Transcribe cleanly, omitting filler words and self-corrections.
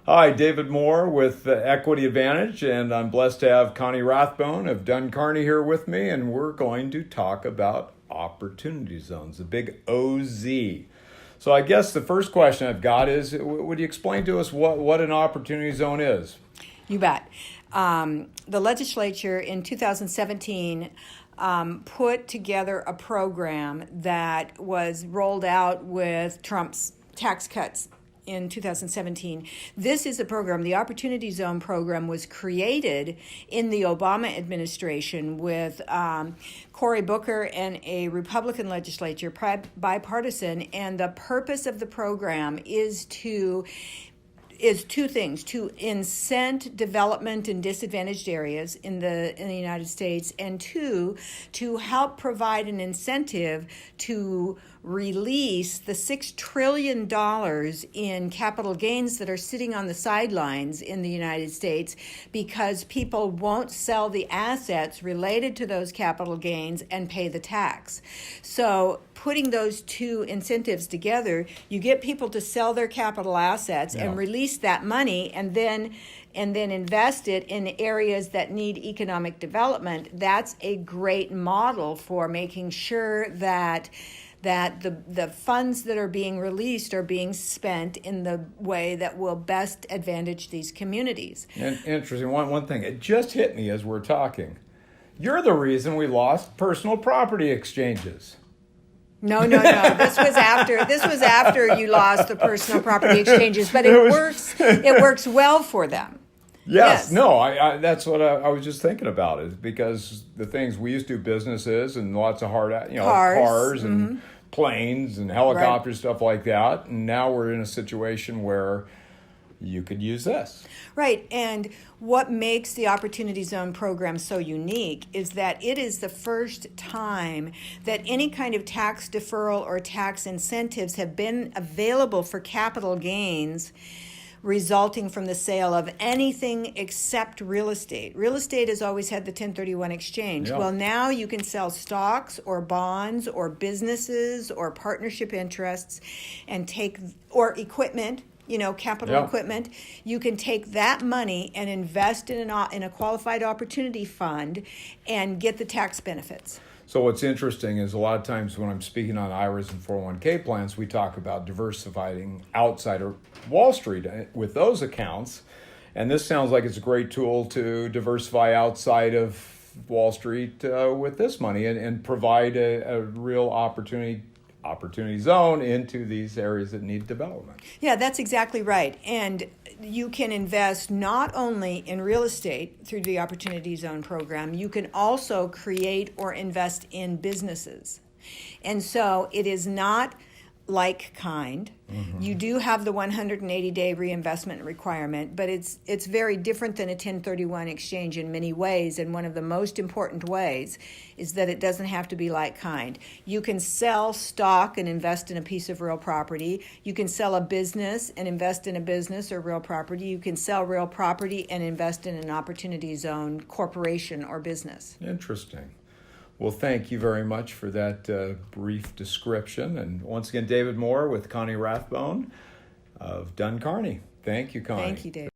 Hi, David Moore with Equity Advantage, and I'm blessed to have Coni Rathbone of Dunn Carney here with me, and we're going to talk about opportunity zones, the big OZ. So I guess the first question I've got is, would you explain to us what an opportunity zone is? You bet. The legislature in 2017 put together a program that was rolled out with Trump's tax cuts in 2017. This is a program, the Opportunity Zone program was created in the Obama administration with Cory Booker and a Republican legislature, bipartisan, and the purpose of the program is two things: to incent development in disadvantaged areas in the United States, and two, to help provide an incentive to release the $6 trillion in capital gains that are sitting on the sidelines in the United States because people won't sell the assets related to those capital gains and pay the tax. So putting those two incentives together, you get people to sell their capital assets and release that money and then invest it in areas that need economic development. That's a great model for making sure that the funds that are being released are being spent in the way that will best advantage these communities. And interesting, one thing, it just hit me as we're talking. You're the reason we lost personal property exchanges. No. This was after you lost the personal property exchanges, but it works well for them. Yes. No, I that's what I was just thinking about, is because the things we used to do businesses and lots of cars and planes and helicopters, stuff like that. And now we're in a situation where you could use this. Right. And what makes the Opportunity Zone program so unique is that it is the first time that any kind of tax deferral or tax incentives have been available for capital gains resulting from the sale of anything except real estate. Real estate has always had the 1031 exchange. Yeah. Well, now you can sell stocks or bonds or businesses or partnership interests and or equipment, capital equipment. You can take that money and invest in a qualified opportunity fund and get the tax benefits. So what's interesting is a lot of times when I'm speaking on IRAs and 401k plans, we talk about diversifying outside of Wall Street with those accounts. And this sounds like it's a great tool to diversify outside of Wall Street with this money and provide a real opportunity zone into these areas that need development. Yeah, that's exactly right. And you can invest not only in real estate through the Opportunity Zone program, you can also create or invest in businesses. And so it is not like kind. Mm-hmm. You do have the 180-day reinvestment requirement, but it's very different than a 1031 exchange in many ways, and one of the most important ways is that it doesn't have to be like kind. You can sell stock and invest in a piece of real property. You can sell a business and invest in a business or real property. You can sell real property and invest in an Opportunity Zone corporation or business. Interesting. Well, thank you very much for that brief description. And once again, David Moore with Coni Rathbone of Dunn Carney. Thank you, Coni. Thank you, David.